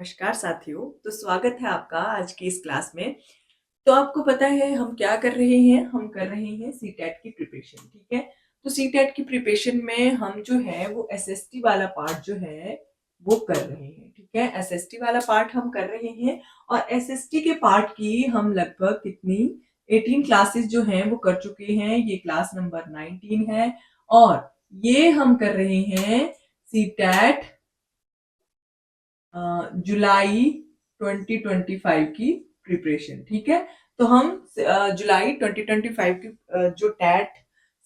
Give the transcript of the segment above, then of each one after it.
नमस्कार साथियों। तो स्वागत है आपका आज की इस क्लास में। तो आपको पता है हम क्या कर रहे हैं? हम कर रहे हैं सीटेट की प्रिपरेशन, ठीक है। तो सीटेट की प्रिपरेशन में हम जो है वो एसएसटी वाला पार्ट जो है वो कर रहे हैं, ठीक है। एसएसटी वाला पार्ट हम कर रहे हैं और एसएसटी के पार्ट की हम लगभग कितनी 18 क्लासेस जो हैं वो कर चुके हैं। ये क्लास नंबर 19 है और ये हम कर रहे हैं सीटेट जुलाई 2025 की प्रिपरेशन, ठीक है। तो हम जुलाई 2025 की जो टैट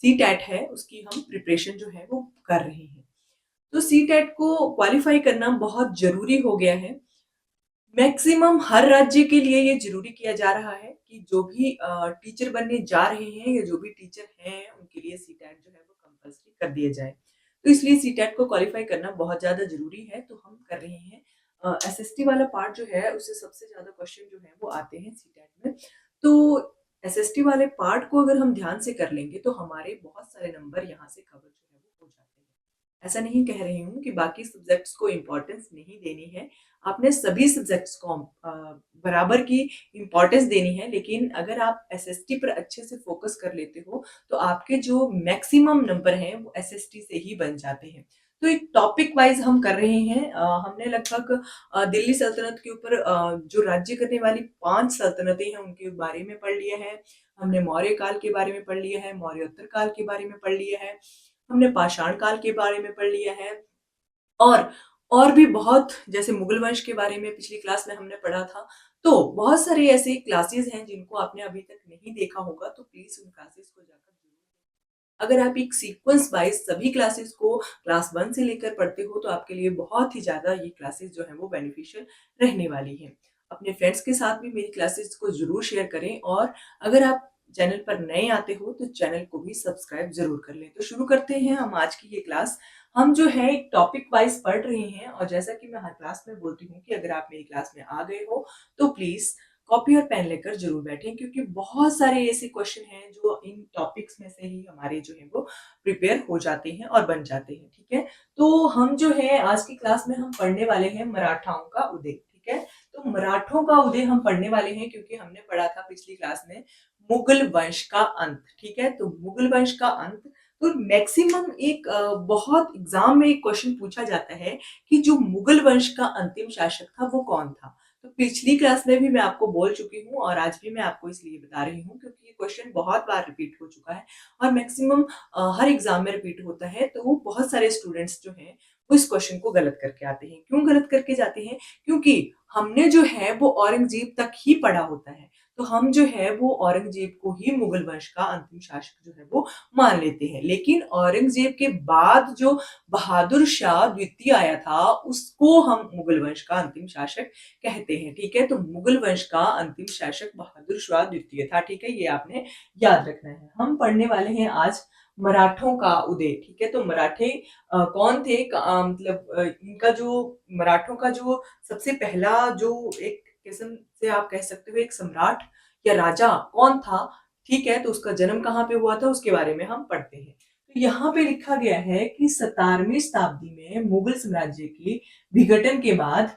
सी टैट है उसकी हम प्रिपरेशन जो है वो कर रहे हैं। तो सी टैट को क्वालिफाई करना बहुत जरूरी हो गया है। मैक्सिमम हर राज्य के लिए ये जरूरी किया जा रहा है कि जो भी टीचर बनने जा रहे हैं या जो भी टीचर हैं उनके लिए सी टैट जो है वो कंपल्सरी कर दिया जाए। तो इसलिए सी टैट को क्वालिफाई करना बहुत ज्यादा जरूरी है। तो हम कर रहे हैं एसएसटी वाला पार्ट जो है उससे सबसे ज्यादा क्वेश्चन जो है वो आते हैं सी टैट में। तो एसएसटी वाले पार्ट को अगर हम ध्यान से कर लेंगे तो हमारे बहुत सारे नंबर यहाँ से कवर जो है वो हो जाते हैं। ऐसा नहीं कह रही हूँ कि बाकी सब्जेक्ट्स को इम्पोर्टेंस नहीं देनी है। आपने सभी सब्जेक्ट्स को बराबर की इम्पोर्टेंस देनी है, लेकिन अगर आप एसएसटी पर अच्छे से फोकस कर लेते हो तो आपके जो मैक्सिमम नंबर हैं वो एसएसटी से ही बन जाते हैं। तो एक टॉपिक वाइज हम कर रहे हैं। हमने लगभग दिल्ली सल्तनत के ऊपर जो राज्य करने वाली 5 सल्तनतें हैं उनके बारे में पढ़ लिया है। हमने मौर्य काल के बारे में पढ़ लिया है, मौर्योत्तर काल के बारे में पढ़ लिया है, हमने पाषाण काल के बारे में पढ़ लिया है और और भी बहुत, जैसे मुगल वंश के बारे में पिछली क्लास में हमने पढ़ा था। तो बहुत सारे ऐसे क्लासेस हैं जिनको आपने अभी तक नहीं देखा होगा, तो प्लीज उन क्लासेस को जाकर जरूर देखें। अगर आप एक सीक्वेंस वाइज सभी क्लासेस को क्लास 1 से लेकर पढ़ते हो तो आपके लिए बहुत ही ज्यादा ये क्लासेस जो है वो बेनिफिशियल रहने वाली है। अपने फ्रेंड्स के साथ भी मेरी क्लासेस को जरूर शेयर करें और अगर आप चैनल पर नए आते हो तो चैनल को भी सब्सक्राइब जरूर कर लें। तो शुरू करते हैं हम आज की ये क्लास। हम जो है एक टॉपिक वाइज पढ़ रहे हैं और जैसा कि मैं हर क्लास में बोलती हूँ कि अगर आप मेरी क्लास में आ गए हो तो प्लीज कॉपी और पेन लेकर जरूर बैठें, क्योंकि बहुत सारे ऐसे क्वेश्चन हैं जो इन टॉपिक्स में से ही हमारे जो है वो प्रिपेयर हो जाते हैं और बन जाते हैं, ठीक है। तो हम जो है आज की क्लास में हम पढ़ने वाले हैं मराठाओं का उदय, ठीक है। तो मराठों का उदय हम पढ़ने वाले हैं क्योंकि हमने पढ़ा था पिछली क्लास में मुगल वंश का अंत, ठीक है। तो मुगल वंश का अंत, तो मैक्सिमम एक बहुत एग्जाम में एक क्वेश्चन पूछा जाता है कि जो मुगल वंश का अंतिम शासक था वो कौन था। तो पिछली क्लास में भी मैं आपको बोल चुकी हूँ और आज भी मैं आपको इसलिए बता रही हूँ क्योंकि ये क्वेश्चन बहुत बार रिपीट हो चुका है और मैक्सिमम हर एग्जाम में रिपीट होता है। तो बहुत सारे स्टूडेंट्स जो हैं वो इस क्वेश्चन को गलत करके आते हैं। क्यों गलत करके जाते हैं? क्योंकि हमने जो है वो औरंगजेब तक ही पढ़ा होता है। तो हम जो है वो औरंगजेब को ही मुगल वंश का अंतिम शासक जो है वो मान लेते हैं। लेकिन औरंगजेब के बाद जो बहादुर शाह द्वितीय आया था उसको हम मुगल वंश का अंतिम शासक कहते हैं, ठीक है। तो मुगल वंश का अंतिम शासक बहादुर शाह द्वितीय था, ठीक है। ये आपने याद रखना है। हम पढ़ने वाले हैं आज मराठों का उदय, ठीक है। तो मराठे कौन थे? इनका जो मराठों का जो सबसे पहला जो एक किस्म से आप कह सकते हो एक सम्राट या राजा कौन था, ठीक है। तो उसका जन्म कहाँ पे हुआ था उसके बारे में हम पढ़ते हैं। तो यहाँ पे लिखा गया है कि 17वीं शताब्दी में मुगल साम्राज्य के विघटन के बाद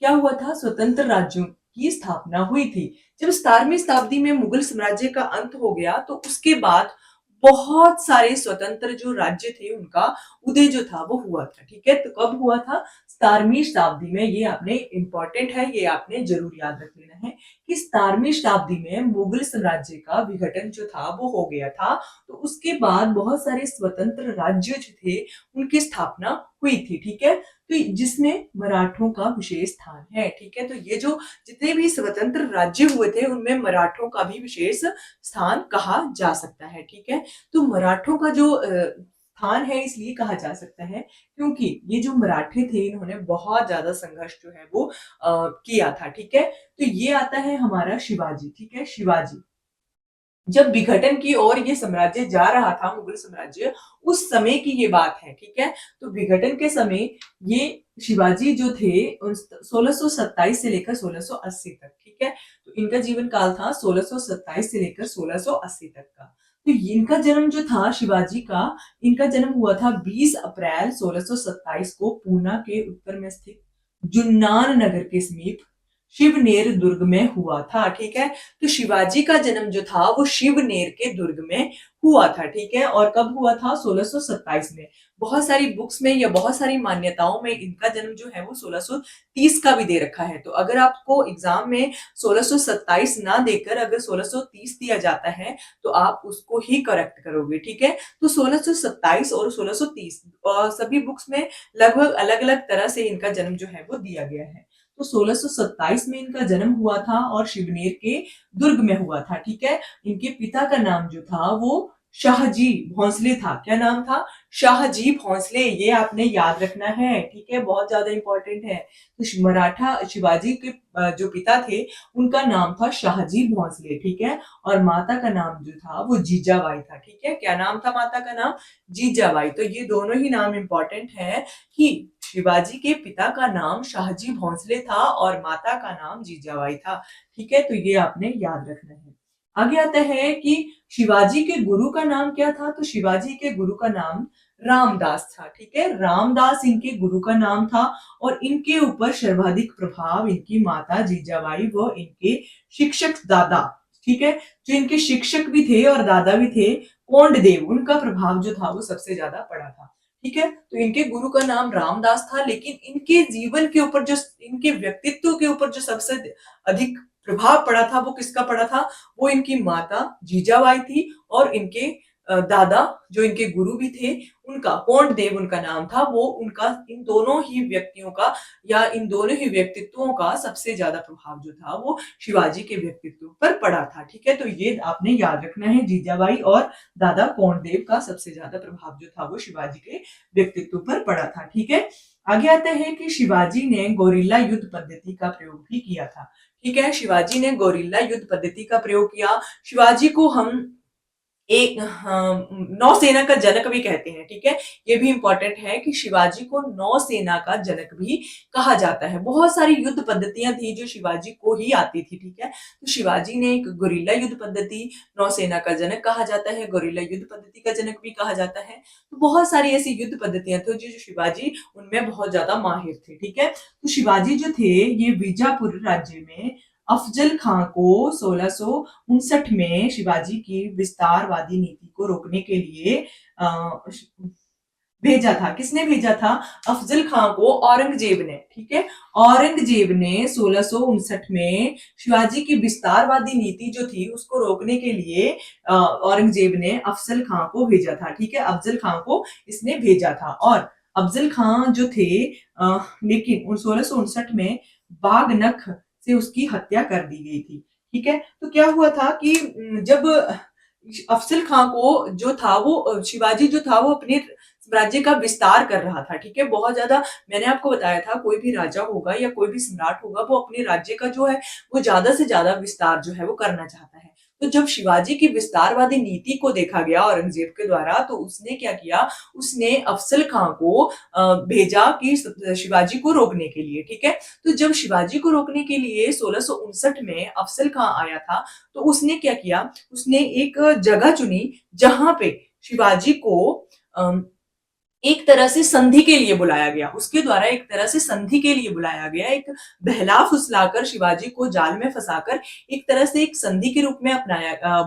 क्या हुआ था? स्वतंत्र राज्यों की स्थापना हुई थी। जब 17वीं शताब्दी में मुगल साम्राज्य का अंत हो गया तो उसके बाद बहुत सारे स्वतंत्र जो राज्य थे उनका उदय जो था वो हुआ था, ठीक है। तो कब हुआ था? 17वीं शताब्दी में। ये आपने इंपॉर्टेंट है, ये आपने जरूर याद रख लेना है कि 17वीं शताब्दी में मुगल साम्राज्य का विघटन जो था वो हो गया था। तो उसके बाद बहुत सारे स्वतंत्र राज्य जो थे उनकी स्थापना हुई थी, ठीक है। तो जिसमें मराठों का विशेष स्थान है, ठीक है। तो ये जो जितने भी स्वतंत्र राज्य हुए थे उनमें मराठों का भी विशेष स्थान कहा जा सकता है, ठीक है। तो मराठों का जो स्थान है इसलिए कहा जा सकता है क्योंकि ये जो मराठे थे इन्होंने बहुत ज्यादा संघर्ष जो है वो किया था, ठीक है। तो ये आता है हमारा शिवाजी, ठीक है। शिवाजी जब विघटन की ओर ये साम्राज्य जा रहा था, मुगल साम्राज्य, उस समय की ये बात है, ठीक है। तो विघटन के समय ये शिवाजी जो थे 1627 से लेकर 1680 तक, ठीक है। तो इनका जीवन काल था 1627 से लेकर 1680 तक का। तो इनका जन्म जो था शिवाजी का, इनका जन्म हुआ था 20 अप्रैल 1627 को पूना के उत्तर में स्थित जुन्नान नगर के समीप शिवनेर दुर्ग में हुआ था। ठीक है, तो शिवाजी का जन्म जो था वो शिवनेर के दुर्ग में हुआ था। ठीक है, और कब हुआ था? 1627 में। बहुत सारी बुक्स में या बहुत सारी मान्यताओं में इनका जन्म जो है वो 1630 का भी दे रखा है। तो अगर आपको एग्जाम में 1627 ना देकर अगर 1630 दिया जाता है तो आप उसको ही करेक्ट करोगे। ठीक है, तो 1627 और 1630 सभी बुक्स में लगभग अलग अलग तरह से इनका जन्म जो है वो दिया गया है। तो 1627 में इनका जन्म हुआ था और शिवनेर के दुर्ग में हुआ था। ठीक है, इनके पिता का नाम जो था वो शाहजी भोंसले था। क्या नाम था? शाहजी भोंसले। ये आपने याद रखना है। ठीक है, बहुत ज्यादा इंपॉर्टेंट है। तो मराठा शिवाजी के जो पिता थे उनका नाम था शाहजी भोंसले। ठीक है, और माता का नाम जो था वो जीजाबाई था। ठीक है, क्या नाम था माता का? नाम जीजाबाई। तो ये दोनों ही नाम इंपॉर्टेंट है कि शिवाजी के पिता का नाम शाहजी भोंसले था और माता का नाम जीजाबाई था। ठीक है, तो ये आपने याद रखना है। आगे आता है कि शिवाजी के गुरु का नाम क्या था? तो शिवाजी के गुरु का नाम रामदास था। ठीक है, रामदास इनके गुरु का नाम था और इनके ऊपर सर्वाधिक प्रभाव इनकी माता जीजाबाई व इनके शिक्षक दादा, ठीक है, जो इनके शिक्षक भी थे और दादा भी थे, कोंडदेव, उनका प्रभाव जो था वो सबसे ज्यादा पड़ा था। ठीक है, तो इनके गुरु का नाम रामदास था, लेकिन इनके जीवन के ऊपर जो, इनके व्यक्तित्व के ऊपर जो सबसे अधिक प्रभाव पड़ा था वो किसका पड़ा था? वो इनकी माता जीजाबाई थी और इनके दादा जो इनके गुरु भी थे उनका, कोंडदेव उनका नाम था, वो उनका, इन दोनों ही व्यक्तियों का या इन दोनों ही व्यक्तित्वों का सबसे ज्यादा प्रभाव जो था वो शिवाजी के व्यक्तित्व पर पड़ा था। ठीक है, तो ये आपने याद रखना है, जीजाबाई और दादा कोंडदेव का सबसे ज्यादा प्रभाव जो था वो शिवाजी के व्यक्तित्व पर पड़ा था। ठीक है, आगे आता है कि शिवाजी ने गोरिल्ला युद्ध पद्धति का प्रयोग भी किया था। ठीक है, शिवाजी ने गोरिल्ला युद्ध पद्धति का प्रयोग किया। शिवाजी को हम एक नौसेना का जनक भी कहते हैं। ठीक है, ये भी इंपॉर्टेंट है कि शिवाजी को नौसेना का जनक भी कहा जाता है। बहुत सारी युद्ध पद्धतियां थी जो शिवाजी को ही आती थी। ठीक है, तो शिवाजी ने एक गोरिल्ला युद्ध पद्धति, नौसेना का जनक कहा जाता है, गोरिल्ला युद्ध पद्धति का जनक भी कहा जाता है। तो बहुत सारी ऐसी युद्ध पद्धतियां थी जो शिवाजी उनमें बहुत ज्यादा माहिर थे। ठीक है, तो शिवाजी जो थे ये बीजापुर राज्य में अफजल खां को 1659 में शिवाजी की विस्तारवादी नीति को रोकने के लिए भेजा था। किसने भेजा था? अफजल खां को औरंगजेब ने। ठीक है, औरंगजेब ने 1659 में शिवाजी की विस्तारवादी नीति जो थी उसको रोकने के लिए औरंगजेब ने अफजल खां को भेजा था। ठीक है, अफजल खां को इसने भेजा था और अफजल खां जो थे लेकिन 1659 में बागनख से उसकी हत्या कर दी गई थी। ठीक है, तो क्या हुआ था कि जब अफजल खां को जो था वो शिवाजी जो था वो अपने राज्य का विस्तार कर रहा था। ठीक है, बहुत ज्यादा, मैंने आपको बताया था कोई भी राजा होगा या कोई भी सम्राट होगा वो अपने राज्य का जो है वो ज्यादा से ज्यादा विस्तार जो है वो करना चाहता है। तो जब शिवाजी की विस्तारवादी नीति को देखा गया औरंगजेब के द्वारा तो उसने क्या किया, उसने अफजल खां को भेजा कि शिवाजी को रोकने के लिए। ठीक है, तो जब शिवाजी को रोकने के लिए 1659 में अफजल खां आया था तो उसने क्या किया, उसने एक जगह चुनी जहां पे शिवाजी को एक तरह से संधि के लिए बुलाया गया, उसके द्वारा एक तरह से संधि के लिए बुलाया गया, एक बहला फुसलाकर शिवाजी को जाल में फंसाकर एक तरह से एक संधि के रूप में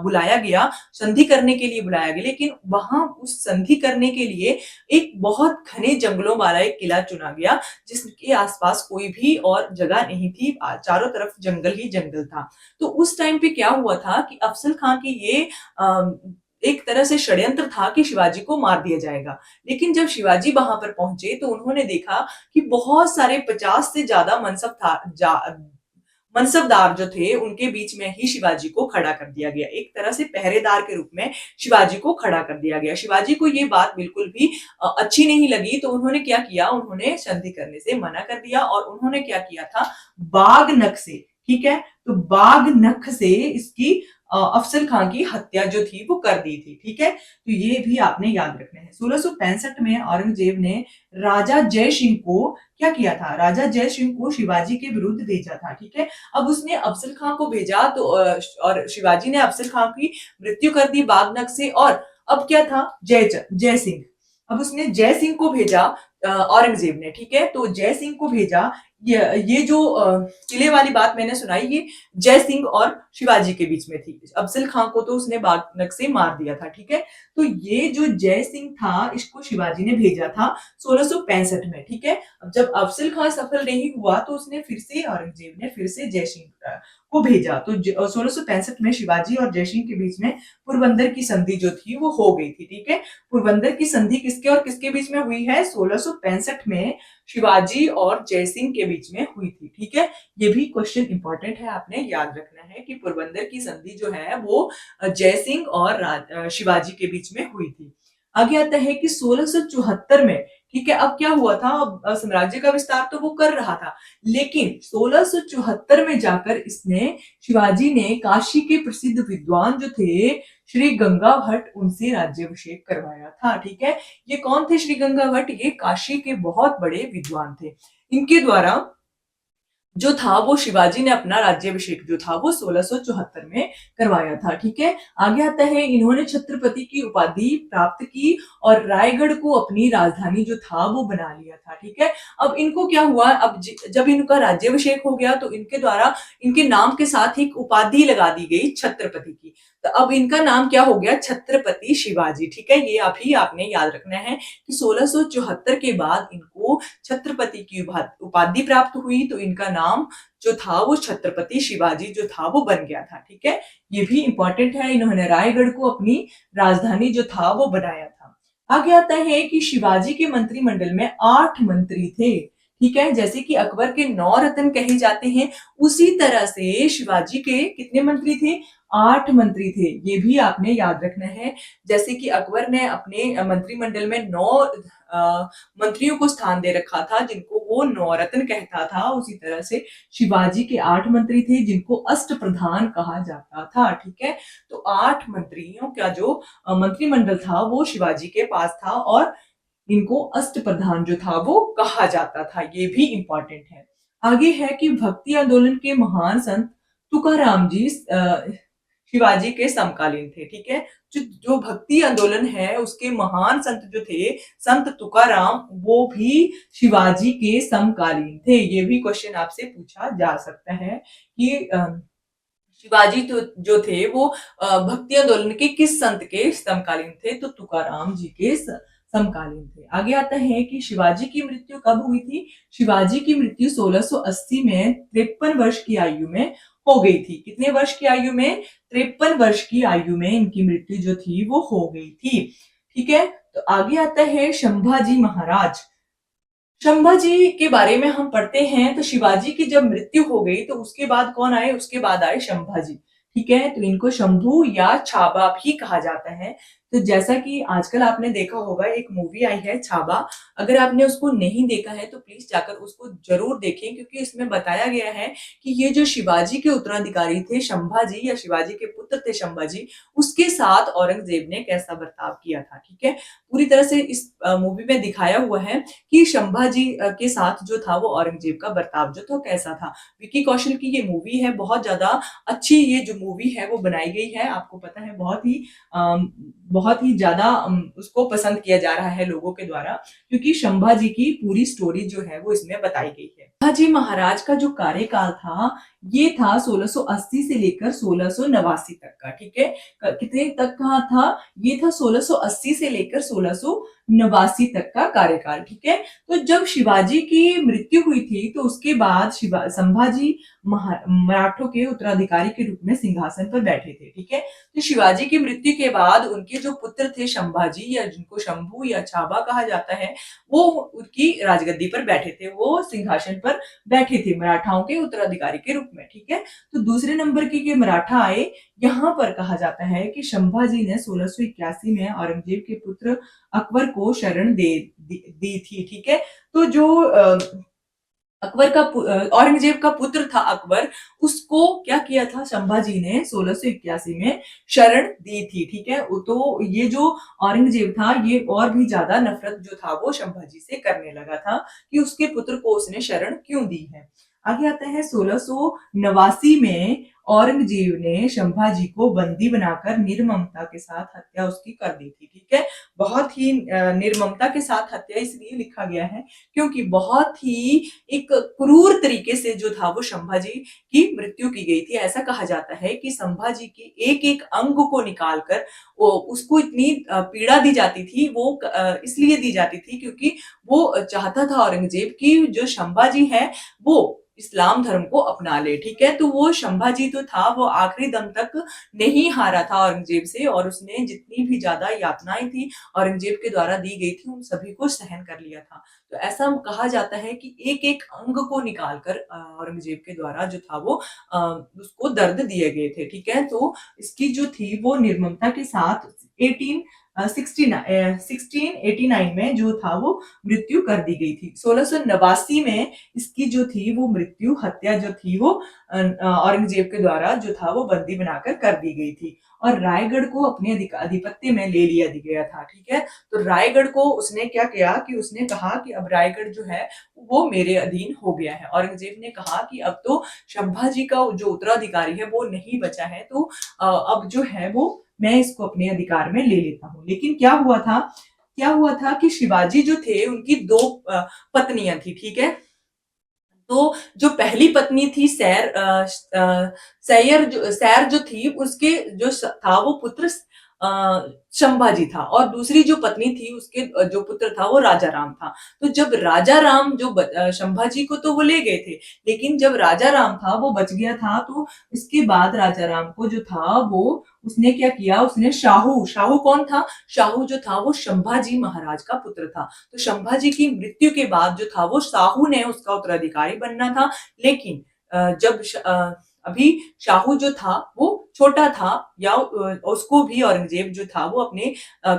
बुलाया गया, संधि करने के लिए बुलाया गया। लेकिन वहां उस संधि करने के लिए एक बहुत घने जंगलों वाला एक किला चुना गया जिसके आसपास कोई भी और जगह नहीं थी, चारों तरफ जंगल ही जंगल था। तो उस टाइम पे क्या हुआ था कि अफजल खां की ये एक तरह से षड्यंत्र था कि शिवाजी को मार दिया जाएगा। लेकिन जब शिवाजी वहां पर पहुंचे तो उन्होंने देखा कि बहुत सारे 50 से ज्यादा मनसबदार जो थे उनके बीच में ही शिवाजी को खड़ा कर दिया गया, एक तरह से पहरेदार के रूप में शिवाजी को खड़ा कर दिया गया। शिवाजी को ये बात बिल्कुल भी अच्छी नहीं लगी तो उन्होंने क्या किया, उन्होंने संधि करने से मना कर दिया और उन्होंने क्या किया था, बाघ नख से, ठीक है, तो बाघ नख से इसकी अफजल खां की हत्या जो थी वो कर दी थी। ठीक है, तो ये भी आपने याद रखना है। 1665 में औरंगजेब ने राजा जय सिंह को क्या किया था, राजा जय सिंह को शिवाजी के विरुद्ध भेजा था। ठीक है, अब उसने अफजल खां को भेजा तो और शिवाजी ने अफजल खां की मृत्यु कर दी बागनक से, और अब क्या था, जय सिंह, अब उसने जय सिंह को भेजा औरंगजेब ने। ठीक है, तो जय सिंह को भेजा, ये जो किले वाली बात मैंने सुनाई, ये जय सिंह और शिवाजी के बीच में थी। अफजल खां को तो उसने बागनक से मार दिया था, ठीक है। तो ये जो जय सिंह था, इसको शिवाजी ने भेजा था 1665 में, ठीक है। अब जब अफजल खां सफल नहीं हुआ तो उसने फिर से, औरंगजेब ने फिर से जय सिंह को भेजा। तो 1665 में शिवाजी और जय सिंह के बीच में पोरबंदर की संधि जो थी वो हो गई थी, ठीक है। पोरबंदर की संधि किसके और किसके बीच में हुई है? 1665 में शिवाजी और जय सिंह के बीच में हुई थी, ठीक है। ये भी क्वेश्चन इंपॉर्टेंट है, आपने याद रखना है कि पोरबंदर की संधि जो है वो जय सिंह और शिवाजी के बीच में हुई थी। आगे आता है कि 1674 में, ठीक है, अब क्या हुआ था, साम्राज्य का विस्तार तो वो कर रहा था, लेकिन 1674 में जाकर इसने, शिवाजी ने काशी के प्रसिद्ध विद्वान जो थे श्री गंगा भट्ट, उनसे राज्याभिषेक करवाया था, ठीक है। ये कौन थे श्री गंगा भट्ट? ये काशी के बहुत बड़े विद्वान थे। इनके द्वारा जो था वो शिवाजी ने अपना राज्याभिषेक जो था वो 1674 में करवाया था, ठीक है। आगे आता है, इन्होंने छत्रपति की उपाधि प्राप्त की और रायगढ़ को अपनी राजधानी जो था वो बना लिया था, ठीक है। अब इनको क्या हुआ, अब जब इनका राज्याभिषेक हो गया तो इनके द्वारा इनके नाम के साथ एक उपाधि लगा दी गई छत्रपति की। तो अब इनका नाम क्या हो गया? छत्रपति शिवाजी, ठीक है। ये अभी आपने याद रखना है कि 1674 के बाद इनको छत्रपति की उपाधि प्राप्त हुई, तो इनका नाम जो था वो छत्रपति शिवाजी जो था वो बन गया था, ठीक है। ये भी इंपॉर्टेंट है, इन्होंने रायगढ़ को अपनी राजधानी जो था वो बनाया था। आगे आता है कि शिवाजी के मंत्रिमंडल में 8 मंत्री थे, ठीक है। जैसे कि अकबर के 9 रत्न कहे जाते हैं, उसी तरह से शिवाजी के कितने मंत्री थे? 8 मंत्री थे। ये भी आपने याद रखना है। जैसे कि अकबर ने अपने मंत्रिमंडल में 9 मंत्रियों को स्थान दे रखा था, जिनको वो 9 रत्न कहता था, उसी तरह से शिवाजी के 8 मंत्री थे, जिनको अष्ट प्रधान कहा जाता था, ठीक है। तो 8 मंत्रियों का जो मंत्रिमंडल था वो शिवाजी के पास था और इनको अष्ट प्रधान जो था वो कहा जाता था। ये भी इंपॉर्टेंट है। आगे है कि भक्ति आंदोलन के महान संत तुकाराम जी शिवाजी के समकालीन थे, ठीक है। जो भक्ति आंदोलन है उसके महान संत जो थे, संत तुकाराम, वो भी शिवाजी के समकालीन थे। ये भी क्वेश्चन आपसे पूछा जा सकता है कि शिवाजी तो जो थे वो भक्ति आंदोलन के किस संत के समकालीन थे? तो तुकाराम जी के समकालीन थे। आगे आता है कि शिवाजी की मृत्यु कब हुई थी? शिवाजी की मृत्यु 1680 में 53 वर्ष की आयु में हो गई थी। कितने वर्ष की आयु में? 53 वर्ष की आयु में इनकी मृत्यु जो थी वो हो गई थी, ठीक है। तो आगे आता है संभाजी महाराज। संभाजी के बारे में हम पढ़ते हैं तो शिवाजी की जब मृत्यु हो गई तो उसके बाद कौन आए? उसके बाद आए संभाजी, ठीक है। तो इनको शंभू या छाबा भी कहा जाता है। तो जैसा कि आजकल आपने देखा होगा, एक मूवी आई है छाबा, अगर आपने उसको नहीं देखा है तो प्लीज जाकर उसको जरूर देखें, क्योंकि इसमें बताया गया है कि ये जो शिवाजी के उत्तराधिकारी थे संभाजी, या शिवाजी के पुत्र थे संभाजी, उसके साथ औरंगजेब ने कैसा बर्ताव किया था, ठीक है। पूरी तरह से इस मूवी में दिखाया हुआ है कि संभाजी के साथ जो था वो औरंगजेब का बर्ताव जो था कैसा था। विकी कौशल की ये मूवी है, बहुत ज्यादा अच्छी ये जो मूवी है वो बनाई गई है। आपको पता है बहुत ही ज्यादा उसको पसंद किया जा रहा है लोगों के द्वारा, क्योंकि संभाजी की पूरी स्टोरी जो है वो इसमें बताई गई है। संभाजी महाराज का जो कार्यकाल था ये था 1680 से लेकर 1689 तक का, ठीक है। कितने तक का था? ये था 1680 से लेकर 1689 तक का कार्यकाल, ठीक है। तो जब शिवाजी की मृत्यु हुई थी तो उसके बाद संभाजी मराठों के उत्तराधिकारी के रूप में सिंहासन पर बैठे थे, ठीक है। तो शिवाजी की मृत्यु के बाद उनके जो पुत्र थे संभाजी, या जिनको शंभू या छाबा कहा जाता है, वो उनकी राजगद्दी पर बैठे थे, वो सिंहासन पर बैठे थे मराठाओं के उत्तराधिकारी के रूप में, ठीक है। तो दूसरे नंबर के मराठा आए। यहाँ पर कहा जाता है कि संभाजी ने 1681 में औरंगजेब के पुत्र अकबर को शरण दी थी, ठीक है। तो जो अकबर का औरंगजेब का पुत्र था अकबर, उसको क्या किया था संभाजी ने 1681 में शरण दी थी, ठीक है। तो ये जो औरंगजेब था ये और भी ज्यादा नफरत जो था वो संभाजी से करने लगा था कि उसके पुत्र को उसने शरण क्यों दी है। आगे आता है 1689 में औरंगजेब ने संभाजी को बंदी बनाकर निर्ममता के साथ हत्या उसकी कर दी थी। ठीक है, बहुत ही निर्ममता के साथ हत्या इसलिए लिखा गया है क्योंकि बहुत ही एक क्रूर तरीके से जो था वो संभाजी की मृत्यु की गई थी। ऐसा कहा जाता है कि संभाजी के एक एक अंग को निकालकर वो उसको इतनी पीड़ा दी जाती थी, वो इसलिए दी जाती थी क्योंकि वो चाहता था औरंगजेब की जो संभाजी है वो इस्लाम धर्म को अपना ले। ठीक है, तो वो संभाजी तो था वो आखिरी दम तक नहीं हारा था औरंगजेब से, और उसने जितनी भी ज्यादा यातनाएं थी औरंगजेब के द्वारा दी गई थी उन सभी को सहन कर लिया था। तो ऐसा कहा जाता है कि एक एक अंग को निकालकर औरंगजेब के द्वारा जो था वो उसको दर्द दिए गए थे। ठीक है, तो इसकी जो थी वो निर्ममता के साथ 1689 में जो था वो मृत्यु कर दी गई थी। 1689 में इसकी जो थी वो मृत्यु हत्या जो थी वो औरंगजेब के द्वारा जो था वो बंदी बनाकर कर दी गई थी और रायगढ़ को अपने आधिपत्य में ले लिया गया था। ठीक है, तो रायगढ़ को उसने क्या किया कि उसने कहा कि अब रायगढ़ जो है वो मेरे अधीन हो गया है। औरंगजेब ने कहा कि अब तो संभाजी का जो उत्तराधिकारी है वो नहीं बचा है, तो अब जो है वो मैं इसको अपने अधिकार में ले लेता हूँ। लेकिन क्या हुआ था कि शिवाजी जो थे उनकी दो पत्नियां थी। ठीक है, तो जो पहली पत्नी थी सैर जो थी उसके जो था वो पुत्र संभाजी था, और दूसरी जो पत्नी थी उसके जो पुत्र था वो राजा राम था। तो जब राजा राम जो संभाजी को तो वो ले गए थे, लेकिन जब राजा राम था वो बच गया था, तो इसके बाद राजा राम को जो था वो उसने क्या किया, उसने शाहू कौन था, शाहू जो था वो संभाजी महाराज का पुत्र था। तो संभाजी की मृत्यु के बाद जो था वो शाहू ने उसका उत्तराधिकारी बनना था, लेकिन जब अभी शाहू जो था वो छोटा था या उसको भी औरंगजेब जो था वो अपने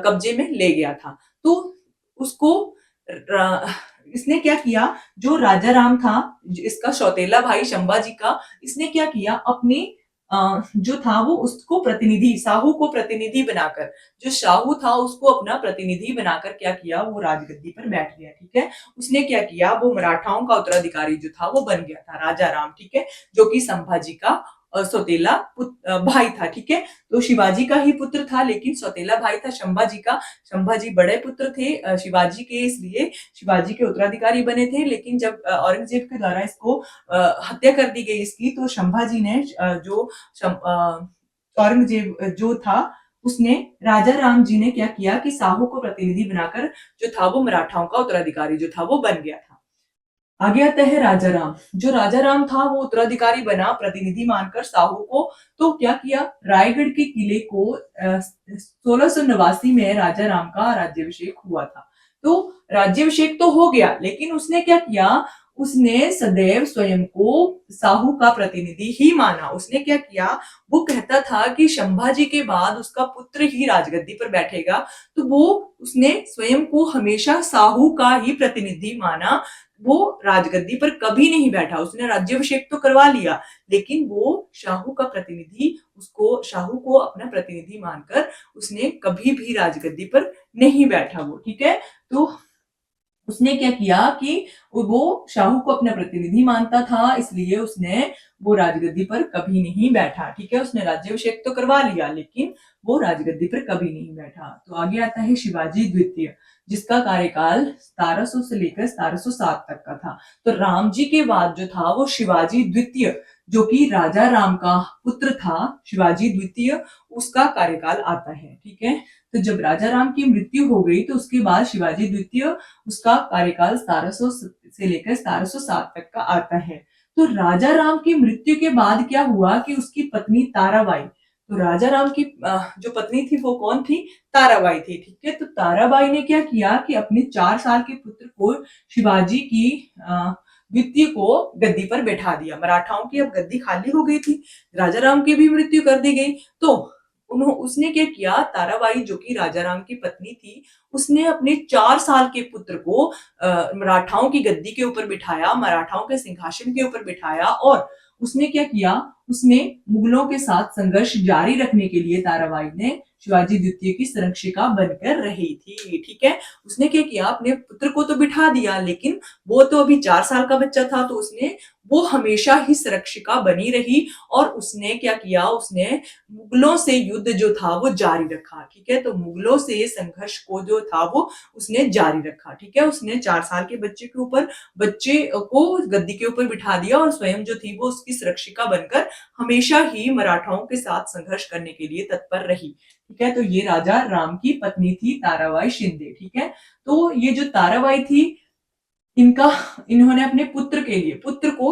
कब्जे में ले गया था। तो उसको इसने क्या किया, जो राजा राम था इसका सौतेला भाई संभाजी का, इसने क्या किया अपने जो था वो उसको प्रतिनिधि शाहू को प्रतिनिधि बनाकर, जो शाहू था उसको अपना प्रतिनिधि बनाकर क्या किया, वो राजगद्दी पर बैठ गया। ठीक है, उसने क्या किया, वो मराठाओं का उत्तराधिकारी जो था वो बन गया था राजा राम। ठीक है, जो कि संभाजी का सौतेला भाई था। ठीक है, तो शिवाजी का ही पुत्र था लेकिन सौतेला भाई था संभाजी का। संभाजी बड़े पुत्र थे शिवाजी के, इसलिए शिवाजी के उत्तराधिकारी बने थे। लेकिन जब औरंगजेब के द्वारा इसको हत्या कर दी गई इसकी, तो संभाजी ने जो औरंगजेब जो था उसने राजा राम जी ने क्या किया कि शाहू को प्रतिनिधि बनाकर जो था वो मराठाओं का उत्तराधिकारी जो था वो बन गया था। आगे आता है राजा राम। जो राजा राम था वो उत्तराधिकारी बना प्रतिनिधि मानकर शाहू को। तो क्या किया, रायगढ़ के किले को 1689 में राजा राम का राज्याभिषेक हुआ था। तो राज्याभिषेक तो हो गया, लेकिन उसने क्या किया, उसने सदैव स्वयं को शाहू का प्रतिनिधि ही माना। उसने क्या किया, वो कहता था कि संभाजी के बाद उसका पुत्र ही राजगद्दी पर बैठेगा, तो वो उसने स्वयं को हमेशा शाहू का ही प्रतिनिधि माना। वो राजगद्दी पर कभी नहीं बैठा, उसने राज्याभिषेक तो करवा लिया, लेकिन वो शाहू का प्रतिनिधि, उसको शाहू को अपना प्रतिनिधि मानकर उसने कभी भी राजगद्दी पर नहीं बैठा वो। ठीक है, तो उसने क्या किया कि वो शाहू को अपना प्रतिनिधि मानता था, इसलिए उसने वो राजगद्दी पर कभी नहीं बैठा। ठीक है, उसने राज्याभिषेक तो करवा लिया लेकिन वो राजगद्दी पर कभी नहीं बैठा। तो आगे आता है शिवाजी द्वितीय, जिसका कार्यकाल 1700 से लेकर 1707 तक का था। तो राम जी के बाद जो था वो शिवाजी द्वितीय, जो कि राजा राम का पुत्र था, शिवाजी द्वितीय, उसका कार्यकाल आता है। ठीक है, तो जब राजा राम की मृत्यु हो गई तो उसके बाद शिवाजी द्वितीय, उसका कार्यकाल 1700 से लेकर 1707 तक का आता है। तो राजा राम की मृत्यु के बाद क्या हुआ कि उसकी पत्नी ताराबाई, तो राजा राम की जो पत्नी थी वो कौन थी, ताराबाई थी। ठीक है, तो ताराबाई ने क्या किया कि अपने 4 साल के पुत्र को शिवाजी की द्वितीय को गद्दी पर बैठा दिया। मराठाओं की अब गद्दी खाली हो गई थी, राजा राम की भी मृत्यु कर दी गई, तो उसने क्या किया, ताराबाई जो कि राजा राम की पत्नी थी, उसने अपने 4 साल के पुत्र को मराठाओं की गद्दी के ऊपर बिठाया, मराठाओं के सिंहासन के ऊपर बिठाया, और उसने क्या किया, उसने मुगलों के साथ संघर्ष जारी रखने के लिए ताराबाई ने शिवाजी द्वितीय की संरक्षिका बनकर रही थी। ठीक है, उसने क्या किया, अपने पुत्र को तो बिठा दिया, लेकिन वो तो अभी 4 साल का बच्चा था, तो उसने वो हमेशा ही संरक्षिका बनी रही और उसने क्या किया, उसने मुगलों से युद्ध जो था वो जारी रखा। ठीक है, तो मुगलों से संघर्ष को जो था वो उसने जारी रखा। ठीक है, उसने 4 साल के बच्चे को गद्दी के ऊपर बिठा दिया और स्वयं जो थी वो उसकी सुरक्षिका बनकर हमेशा ही मराठाओं के साथ संघर्ष करने के लिए तत्पर रही। ठीक है, तो ये राजा राम की पत्नी थी ताराबाई शिंदे। ठीक है, तो ये जो ताराबाई थी, इन्होंने अपने पुत्र को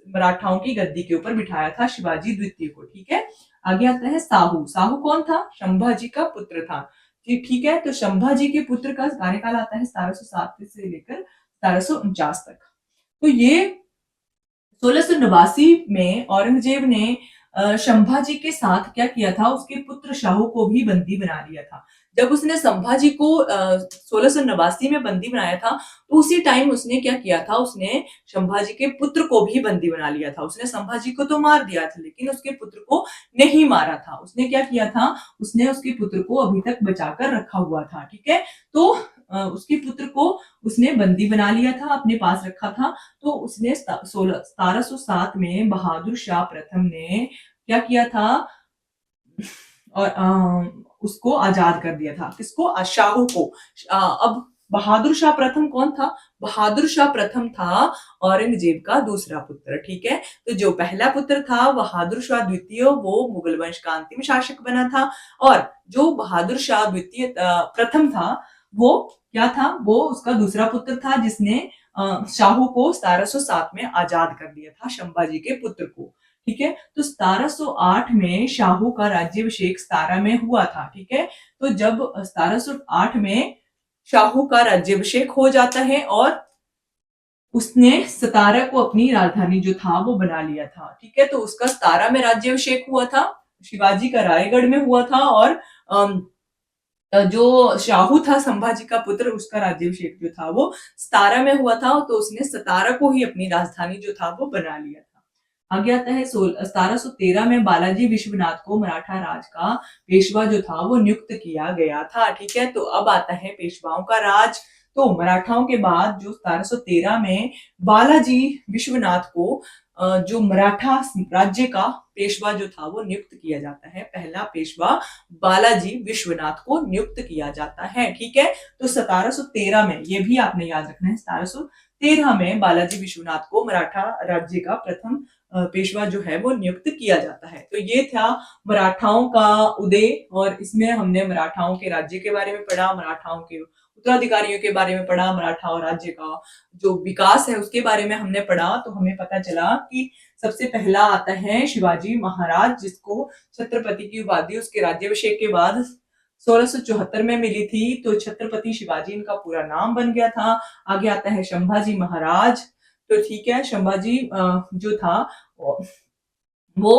मराठाओं की गद्दी के ऊपर बिठाया था, शिवाजी द्वितीय को। ठीक है, आगे आता है साहू। साहू कौन था? संभाजी का पुत्र था। ठीक है, तो संभाजी के पुत्र का कार्यकाल आता है 1707 से लेकर 1749 तक। तो ये 1689 में औरंगजेब ने संभाजी के साथ क्या किया था, उसके पुत्र शाहू को भी बंदी बना लिया था। जब उसने संभाजी को 1689 में बंदी बनाया था, तो उसी टाइम उसने क्या किया था, उसने संभाजी के पुत्र को भी बंदी बना लिया था। उसने संभाजी को तो मार दिया था, लेकिन उसके पुत्र को नहीं मारा था। उसने क्या किया था, उसने उसके पुत्र को अभी तक बचाकर रखा हुआ था। ठीक है, तो उसके पुत्र को उसने बंदी बना लिया था, अपने पास रखा था। तो उसने 1707 में बहादुर शाह प्रथम ने क्या किया था, और उसको आजाद कर दिया था। किसको? शाहू को। अब बहादुर शाह प्रथम कौन था? बहादुर शाह प्रथम था औरंगजेब का दूसरा पुत्र। ठीक है, तो जो पहला पुत्र था बहादुर शाह द्वितीय, वो मुगल वंश का अंतिम शासक बना था, और जो बहादुर शाह द्वितीय प्रथम था, वो क्या था, वो उसका दूसरा पुत्र था, जिसने शाहू को 1707 में आजाद कर दिया था, संभाजी के पुत्र को। ठीक है, तो 1708 में शाहू का राज्याभिषेक सतारा में हुआ था। ठीक है, तो जब 1708 में शाहू का राज्याभिषेक हो जाता है और उसने सतारा को अपनी राजधानी जो था वो बना लिया था। ठीक है, तो उसका सतारा में राज्याभिषेक हुआ था, शिवाजी का रायगढ़ में हुआ था, और जो शाहू था संभाजी का पुत्र, उसका राज्याभिषेक जो था वो सतारा में हुआ था, तो उसने सतारा को ही अपनी राजधानी जो था वो बना लिया था। आगे आता है 1713 में बालाजी विश्वनाथ को मराठा राज का पेशवा जो था वो नियुक्त किया गया था। ठीक है, तो अब आता है पेशवाओं का राज। तो मराठाओं के बाद जो 1713 में बालाजी विश्वनाथ को जो मराठा राज्य का पेशवा जो था वो नियुक्त किया जाता है, पहला पेशवा बालाजी विश्वनाथ को नियुक्त किया जाता है। ठीक है, तो 1713 में, ये भी आपने याद रखना है, 1713 में बालाजी विश्वनाथ को मराठा राज्य का प्रथम पेशवा जो है वो नियुक्त किया जाता है। तो ये था मराठाओं का उदय, और इसमें हमने मराठाओं के राज्य के बारे में पढ़ा, मराठाओं के उत्तराधिकारियों के बारे में पढ़ा, मराठा राज्य का जो विकास है उसके बारे में हमने पढ़ा। तो हमें पता चला कि सबसे पहला आता है शिवाजी महाराज, जिसको छत्रपति की उपाधि उसके राज्याभिषेक के बाद 1674 में मिली थी। तो छत्रपति शिवाजी इनका पूरा नाम बन गया था। आगे आता है संभाजी महाराज। तो ठीक है, संभाजी जो था वो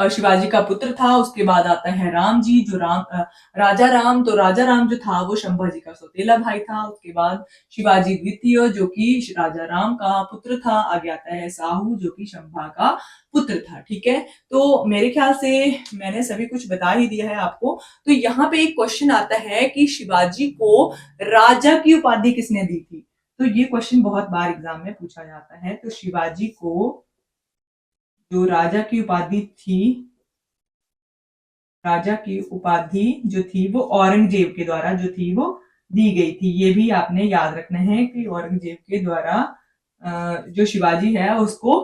शिवाजी का पुत्र था। उसके बाद आता है राम जी, जो राजा राम। तो राजा राम जो था वो संभाजी का सौतेला भाई था। उसके बाद शिवाजी द्वितीय, जो कि राजा राम का पुत्र था। आगे आता है साहू, जो कि संभा का पुत्र था। ठीक है, तो मेरे ख्याल से मैंने सभी कुछ बता ही दिया है आपको। तो यहाँ पे एक क्वेश्चन आता है कि शिवाजी को राजा की उपाधि किसने दी थी? तो ये क्वेश्चन बहुत बार एग्जाम में पूछा जाता है। तो शिवाजी को जो राजा की उपाधि थी, राजा की उपाधि जो थी वो औरंगजेब के द्वारा जो थी वो दी गई थी। ये भी आपने याद रखना है कि औरंगजेब के द्वारा जो शिवाजी है उसको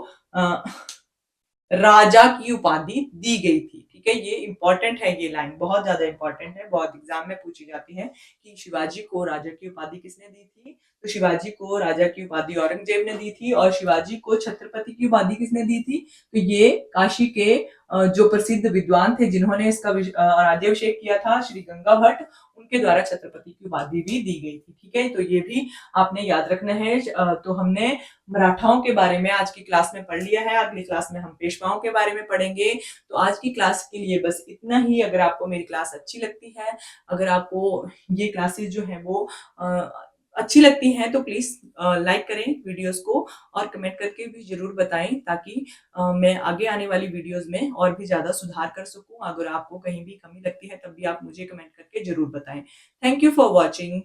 राजा की उपाधि दी गई थी। ठीक है, ये इंपॉर्टेंट है, ये लाइन बहुत ज्यादा इंपॉर्टेंट है, बहुत एग्जाम में पूछी जाती है कि शिवाजी को राजा की उपाधि किसने दी थी। तो शिवाजी को राजा की उपाधि औरंगजेब ने दी थी। और शिवाजी को छत्रपति की उपाधि किसने दी थी? तो ये काशी के जो प्रसिद्ध विद्वान थे जिन्होंने इसका राज्याभिषेक किया था, श्री गंगा भट्ट, उनके द्वारा छत्रपति की उपाधि भी दी गई थी। ठीक है, तो ये भी आपने याद रखना है। तो हमने मराठाओं के बारे में आज की क्लास में पढ़ लिया है। अगली क्लास में हम पेशवाओं के बारे में पढ़ेंगे। तो आज की क्लास के लिए बस इतना ही। अगर आपको मेरी क्लास अच्छी लगती है, अगर आपको ये क्लासेस जो है वो अच्छी लगती हैं, तो प्लीज लाइक करें वीडियोस को, और कमेंट करके भी जरूर बताएं, ताकि मैं आगे आने वाली वीडियोस में और भी ज्यादा सुधार कर सकूं। अगर आपको कहीं भी कमी लगती है तब भी आप मुझे कमेंट करके जरूर बताएं। Thank you for watching.